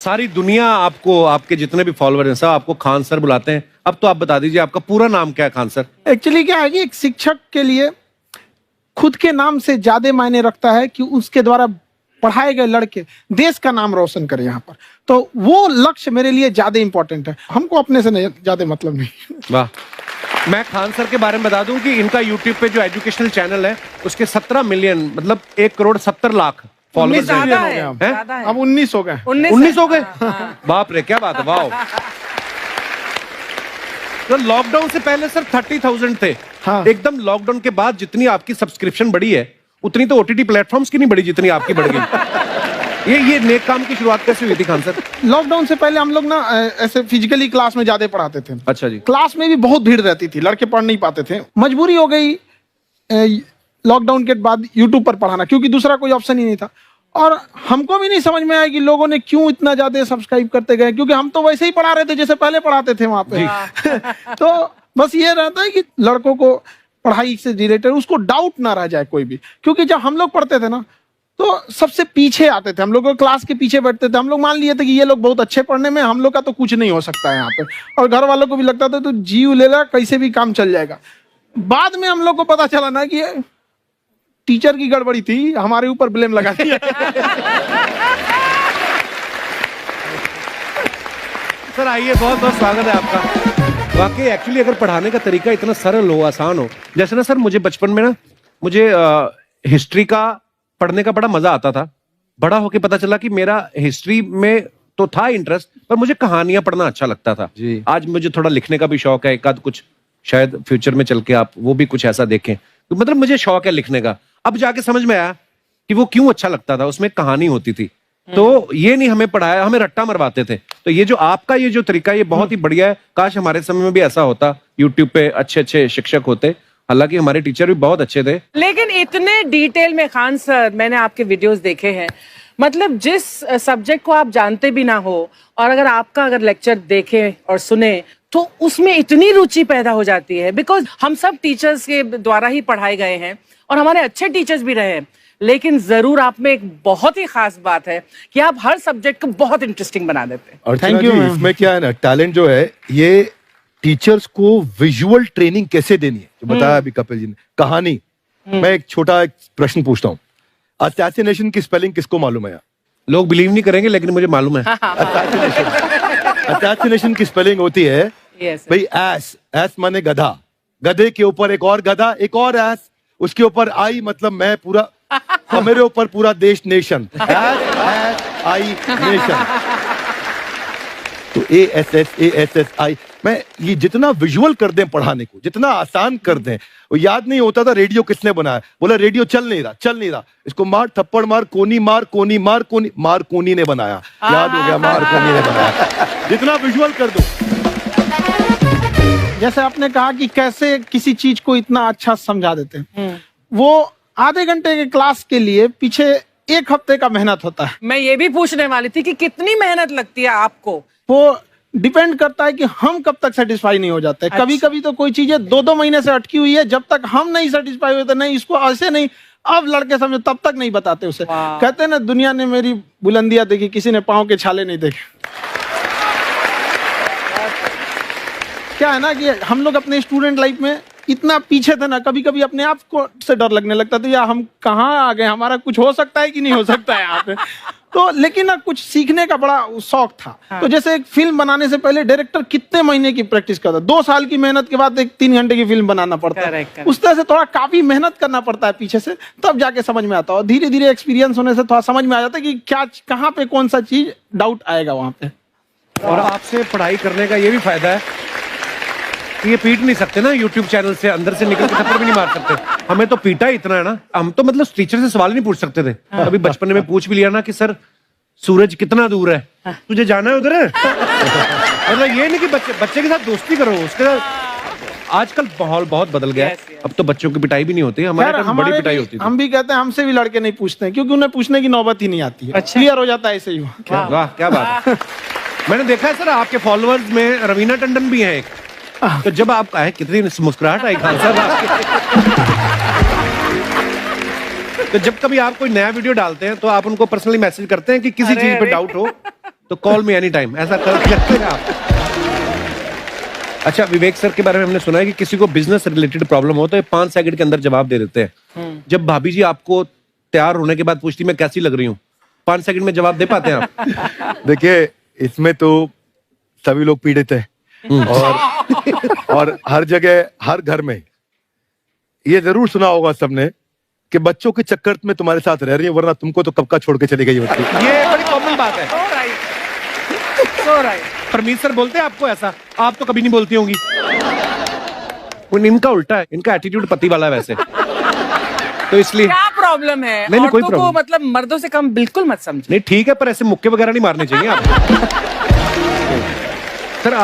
सारी दुनिया आपको, आपके जितने भी फॉलोअर हैं सब आपको खान सर बुलाते हैं। अब तो आप बता दीजिए आपका पूरा नाम क्या है खान सर? एक्चुअली क्या है कि एक शिक्षक के लिए खुद के नाम से ज्यादा मायने रखता है कि उसके द्वारा पढ़ाए गए लड़के देश का नाम रोशन करें यहाँ पर, तो वो लक्ष्य मेरे लिए ज्यादा इंपॉर्टेंट है। हमको अपने से नहीं ज्यादा मतलब नहीं। वाह। मैं खान सर के बारे में बता दूं कि इनका यूट्यूब पे जो एजुकेशनल चैनल है उसके 17 मिलियन मतलब 1,70,00,000 फॉलोअर्स ज्यादा है अब 19 हो गए। 19 हो गए। बाप रे, क्या बात है, वाह। तो लॉकडाउन से पहले सर 30,000 थे। हाँ। एकदम लॉकडाउन के बाद जितनी आपकी सब्सक्रिप्शन बढ़ी है उतनी तो ओटीटी प्लेटफॉर्म्स की नहीं बढ़ी जितनी आपकी बढ़ गई। ये नेक काम की शुरुआत कैसे हुई थी खान सर? लॉकडाउन से पहले हम लोग ना ऐसे फिजिकली क्लास में ज्यादा पढ़ाते थे। अच्छा जी। क्लास में भी बहुत भीड़ रहती थी, लड़के पढ़ नहीं पाते थे। मजबूरी हो गई लॉकडाउन के बाद यूट्यूब पर पढ़ाना, क्योंकि दूसरा कोई ऑप्शन ही नहीं था। और हमको भी नहीं समझ में आया कि लोगों ने क्यों इतना ज्यादा सब्सक्राइब करते गए, क्योंकि हम तो वैसे ही पढ़ा रहे थे जैसे पहले पढ़ाते थे वहां पे। तो बस ये रहता है कि लड़कों को पढ़ाई से रिलेटेड उसको डाउट ना रह जाए कोई भी, क्योंकि जब हम लोग पढ़ते थे ना तो सबसे पीछे आते थे, हम लोग क्लास के पीछे बैठते थे। हम लोग मान लिए थे कि ये लोग बहुत अच्छे पढ़ने में, हम लोग का तो कुछ नहीं हो सकता है यहाँ पे। और घर वालों को भी लगता था तो जीव ले ला, कैसे भी काम चल जाएगा। बाद में हम लोग को पता चला ना कि टीचर की गड़बड़ी थी, हमारे ऊपर ब्लेम लगा दिया। सर आइए, बहुत बहुत स्वागत है आपका। वाकई एक्चुअली अगर पढ़ाने का तरीका इतना सरल हो, आसान हो, जैसे ना सर मुझे बचपन में ना मुझे हिस्ट्री का पढ़ने का बड़ा मजा आता था। बड़ा होके पता चला कि मेरा हिस्ट्री में तो था इंटरेस्ट, पर मुझे कहानियां पढ़ना अच्छा लगता था जी। आज मुझे थोड़ा लिखने का भी शौक है, एक आध कुछ शायद फ्यूचर में चल के आप वो भी कुछ ऐसा देखें, तो मतलब मुझे शौक है लिखने का। अब जाके समझ में आया कि वो क्यों अच्छा लगता था, उसमें कहानी होती थी। तो ये नहीं हमें पढ़ाया, हमें रट्टा मरवाते थे। तो ये जो आपका ये जो तरीका ये बहुत ही बढ़िया है। काश हमारे समय में भी ऐसा होता, यूट्यूब पे अच्छे अच्छे शिक्षक होते। हालांकि हमारे टीचर भी बहुत अच्छे थे, लेकिन इतने डिटेल में खान सर मैंने आपके वीडियोस देखे हैं, मतलब जिस सब्जेक्ट को आप जानते भी ना हो और अगर लेक्चर देखें और सुने तो उसमें इतनी रुचि पैदा हो जाती है। बिकॉज हम सब टीचर्स के द्वारा ही पढ़ाए गए हैं और हमारे अच्छे टीचर्स भी रहे हैं, लेकिन जरूर आप में एक बहुत ही खास बात है कि आप हर सब्जेक्ट को बहुत इंटरेस्टिंग बना देते हैं। Thank you. इसमें क्या है ना, टैलेंट जो है ये टीचर्स को विजुअल ट्रेनिंग कैसे देनी है, जो बताया अभी कपिल जी ने। कहानी, मैं एक छोटा प्रश्न पूछता हूँ, असैसिनेशन की स्पेलिंग किसको मालूम है? लोग बिलीव नहीं करेंगे लेकिन मुझे मालूम है। असैसिनेशन की स्पेलिंग होती है भाई एस माने गधा, गधे के ऊपर एक और गधा, एक और एस, उसके ऊपर आई मतलब मैं पूरा, और मेरे ऊपर पूरा देश, नेशन। S I nation. तो ASSASSI मैं ये जितना विजुअल कर दें पढ़ाने को, जितना आसान कर दें। वो याद नहीं होता था रेडियो किसने बनाया, बोला रेडियो चल नहीं रहा, इसको मार थप्पड़ मार, कोनी मार, कोनी मार, कोनी मार, कोनी ने बनाया। याद हो गया, मार कोनी ने बनाया। जितना विजुअल कर दो। जैसे आपने कहा कि कैसे किसी चीज को इतना अच्छा समझा देते हैं, वो आधे घंटे के क्लास के लिए पीछे 1 हफ्ते का मेहनत होता है। मैं ये भी पूछने वाली थी कि कितनी मेहनत लगती है आपको। वो डिपेंड करता है कि हम कब तक सेटिस्फाई नहीं हो जाते। कभी कभी तो कोई चीजें 2-2 महीने से अटकी हुई है, जब तक हम नहीं सेटिस्फाई होते, नहीं इसको ऐसे नहीं, अब लड़के समझो तब तक नहीं बताते उसे। कहते हैं ना, दुनिया ने मेरी बुलंदियां देखी, किसी ने पांव के छाले नहीं देखे। क्या है ना कि हम लोग अपने स्टूडेंट लाइफ में इतना पीछे थे ना, कभी कभी अपने आप को से डर लगने लगता था, या हम कहाँ आ गए, हमारा कुछ हो सकता है कि नहीं हो सकता है यहाँ पे। तो लेकिन ना कुछ सीखने का बड़ा शौक था। तो जैसे एक फिल्म बनाने से पहले डायरेक्टर कितने महीने की प्रैक्टिस करता है, 2 साल की मेहनत के बाद एक 3 घंटे की फिल्म बनाना पड़ता है। उस तरह से थोड़ा काफी मेहनत करना पड़ता है पीछे से, तब जाके समझ में आता है। और धीरे धीरे एक्सपीरियंस होने से थोड़ा समझ में आ जाता है कि क्या, कहाँ पे कौन सा चीज डाउट आएगा वहां पे। और आपसे पढ़ाई करने का ये भी फायदा है कि ये पीट नहीं सकते ना यूट्यूब चैनल से, अंदर से निकल के थप्पड़ भी नहीं मार सकते। हमें तो पीटा इतना है ना, हम तो मतलब टीचर से सवाल नहीं पूछ सकते थे। अभी बचपन में पूछ भी लिया ना कि सर सूरज कितना दूर है, तुझे जाना है उधर है। मतलब ये नहीं कि बच्चे के साथ दोस्ती करो, उसके साथ। आजकल माहौल बहुत बदल गया है, अब तो बच्चों की पिटाई भी नहीं होती, हमारे टाइम बड़ी पिटाई होती थी। हम भी कहते हैं, हमसे भी लड़के नहीं पूछते हैं, क्योंकि उन्हें पूछने की नौबत ही नहीं आती है। क्लियर हो जाता है ऐसे ही। वाह, क्या बात है। मैंने देखा है सर आपके फॉलोअर्स में रवीना टंडन भी है एक। तो जब आप आए, कितनी मुस्कुराहट आई खान साहब आपके। तो जब कभी आप कोई नया वीडियो डालते हैं तो आप उनको पर्सनली मैसेज करते हैं कि किसी चीज पे डाउट हो तो कॉल मी एनी टाइम, ऐसा कर सकते हैं आप। अच्छा, विवेक सर के बारे में हमने सुना है कि किसी को बिजनेस रिलेटेड प्रॉब्लम हो तो ये 5 सेकंड के अंदर जवाब दे देते हैं। जब भाभी जी आपको तैयार होने के बाद पूछती मैं कैसी लग रही हूँ, 5 सेकंड में जवाब दे पाते हैं आप? देखिए, इसमें तो सभी लोग पीड़ित हैं और हर जगह, हर घर में ये जरूर सुना होगा सबने कि बच्चों के चक्कर में तुम्हारे साथ रह रही है, वरना तुमको तो कब का छोड़ के चली गई होती। ये बड़ी कॉमन बात है। So right. परमीत सर बोलते हैं आपको ऐसा? आप तो कभी नहीं बोलती होंगी। इनका उल्टा है, इनका एटीट्यूड पति वाला है वैसे, तो इसलिए। क्या प्रॉब्लम है? नहीं, कोई औरतों को प्रॉब्लम मतलब मर्दों से कम बिल्कुल मत समझो। नहीं, ठीक है, पर ऐसे मुक्के वगैरह नहीं मारने चाहिए आपको। सर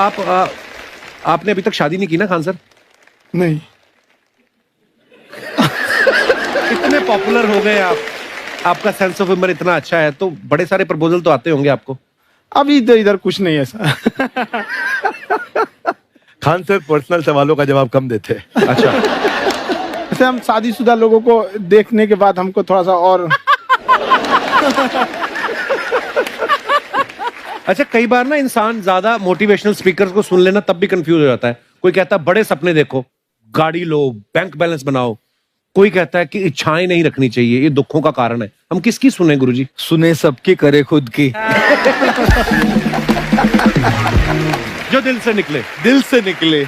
आपने अभी तक शादी नहीं की ना खान सर? नहीं। इतने पॉपुलर हो गए आप, आपका सेंस ऑफ ह्यूमर इतना अच्छा है, तो बड़े सारे प्रपोजल तो आते होंगे आपको। अभी तो इधर कुछ नहीं है ऐसा। खान सर पर्सनल सवालों का जवाब कम देते हैं। अच्छा, जैसे हम शादीशुदा लोगों को देखने के बाद हमको थोड़ा सा और अच्छा, कई बार ना इंसान ज्यादा मोटिवेशनल स्पीकर्स को सुन लेना तब भी कंफ्यूज हो जाता है। कोई कहता है बड़े सपने देखो, गाड़ी लो, बैंक बैलेंस बनाओ। कोई कहता है कि इच्छाएं नहीं रखनी चाहिए, ये दुखों का कारण है। हम किसकी सुने गुरुजी? सुने सबकी, करे खुद की। जो दिल से निकले। दिल से निकले,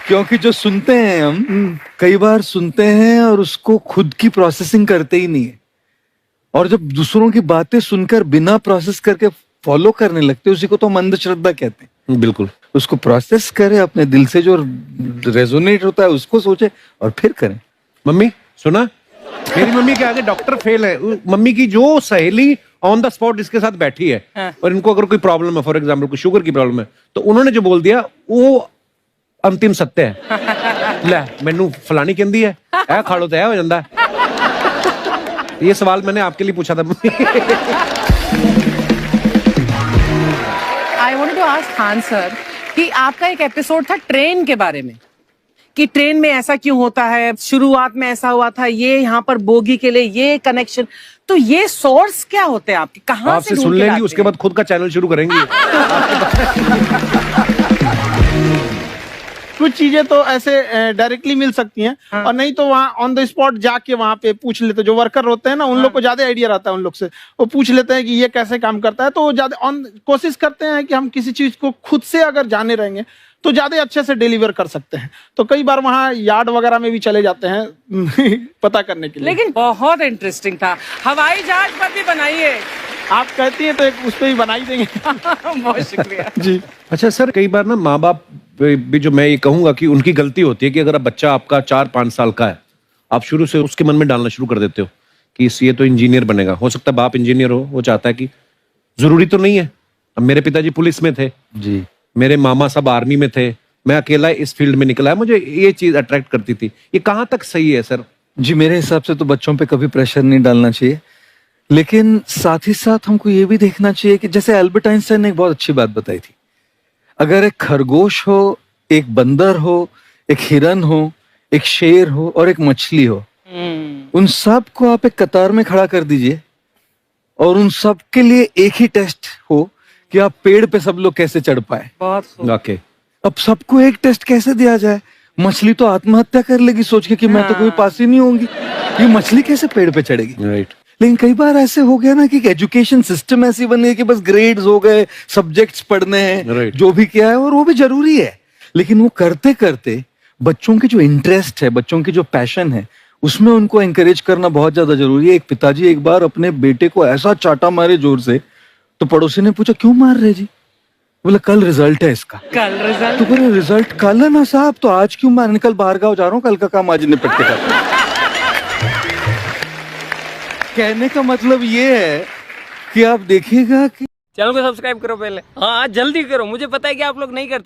क्योंकि जो सुनते हैं हम कई बार सुनते हैं और उसको खुद की प्रोसेसिंग करते ही नहीं है, और जब दूसरों की बातें सुनकर बिना प्रोसेस करके फॉलो करने लगते, उसी को तो हम अंधश्रद्धा कहते हैं। बिल्कुल, उसको प्रोसेस करे, अपने दिल से जो रेजोनेट होता है उसको सोचे और फिर करें। मम्मी सुना, मेरी मम्मी के आगे डॉक्टर फेल है। मम्मी की जो सहेली ऑन द स्पॉट इसके साथ बैठी है, हाँ। और इनको अगर कोई प्रॉब्लम है, फॉर एग्जाम्पल कोई शुगर की प्रॉब्लम है, तो उन्होंने जो बोल दिया वो अंतिम सत्य है। ले मैनू फलानी कहती है, ऐ खाड़ो तो ऐ हो जाता है। ये सवाल मैंने आपके लिए पूछा था। I wanted to ask Khan sir कि आपका एक एपिसोड था ट्रेन के बारे में, कि ट्रेन में ऐसा क्यों होता है, शुरुआत में ऐसा हुआ था, ये यहाँ पर बोगी के लिए ये कनेक्शन, तो ये सोर्स क्या होते हैं आपके, कहाँ से आपसे ढूंढ सुन के लेंगी, लाते उसके हैं? बाद खुद का चैनल शुरू करेंगी। कुछ चीजें तो ऐसे डायरेक्टली मिल सकती हैं, और नहीं तो वहाँ ऑन द स्पॉट जाके वहाँ पे पूछ लेते। जो वर्कर होते हैं ना, उन लोग को ज्यादा आइडिया रहता है, उन लोग से वो पूछ लेते हैं कि ये कैसे काम करता है। तो वो ज्यादा कोशिश करते हैं कि हम किसी चीज को खुद से अगर जाने रहेंगे तो ज्यादा अच्छे से डिलीवर कर सकते हैं। तो कई बार वहाँ यार्ड वगैरह में भी चले जाते हैं पता करने के लिए। लेकिन बहुत इंटरेस्टिंग था। हवाई जहाज पर भी बनाइए। आप कहती हैं तो एक उस पर भी बना ही देंगे। बहुत शुक्रिया जी। अच्छा सर, कई बार ना माँ बाप भी, जो मैं ये कहूंगा कि उनकी गलती होती है कि अगर बच्चा आपका 4-5 साल का है, आप शुरू से उसके मन में डालना शुरू कर देते हो कि ये तो इंजीनियर बनेगा। हो सकता है बाप इंजीनियर हो, वो चाहता है कि जरूरी तो नहीं है। अब मेरे पिताजी पुलिस में थे जी, मेरे मामा सब आर्मी में थे, मैं अकेला इस फील्ड में निकला है, मुझे ये चीज अट्रैक्ट करती थी। ये कहाँ तक सही है सर? जी, मेरे हिसाब से तो बच्चों पे कभी प्रेशर नहीं डालना चाहिए, लेकिन साथ ही साथ हमको ये भी देखना चाहिए कि जैसे एल्बर्ट आइंस्टाइन ने एक बहुत अच्छी बात बताई थी, अगर एक खरगोश हो, एक बंदर हो, एक हिरन हो, एक शेर हो और एक मछली हो, उन सब को आप एक कतार में खड़ा कर दीजिए और उन सब के लिए एक ही टेस्ट हो कि आप पेड़ पे सब लोग कैसे चढ़ पाए। बहुत खूब। ओके, अब सबको एक टेस्ट कैसे दिया जाए? मछली तो आत्महत्या कर लेगी सोच के कि मैं तो कोई पास ही नहीं होंगी, ये मछली कैसे पेड़ पे चढ़ेगी? राइट। लेकिन कई बार ऐसे हो गया ना कि एजुकेशन सिस्टम ऐसी बनी है कि बस ग्रेड्स हो गए, सब्जेक्ट्स पढ़ने हैं, Right. जो भी किया है, और वो भी जरूरी है, लेकिन वो करते करते बच्चों की जो इंटरेस्ट है, बच्चों की जो पैशन है, उसमें उनको एंकरेज करना बहुत ज्यादा जरूरी है। एक पिताजी एक बार अपने बेटे को ऐसा चाटा मारे जोर से, तो पड़ोसी ने पूछा क्यों मार रहे जी? बोला कल रिजल्ट है इसका। कल रिजल्ट? तो बोले रिजल्ट कल है ना साहब, तो आज क्यों मार? कल बाहर गाँव जा रहा हूँ, कल का काम आज निपट के करता हूं। कहने का मतलब ये है कि आप देखिएगा कि चैनल को सब्सक्राइब करो पहले। हाँ जल्दी करो, मुझे पता है कि आप लोग नहीं करते।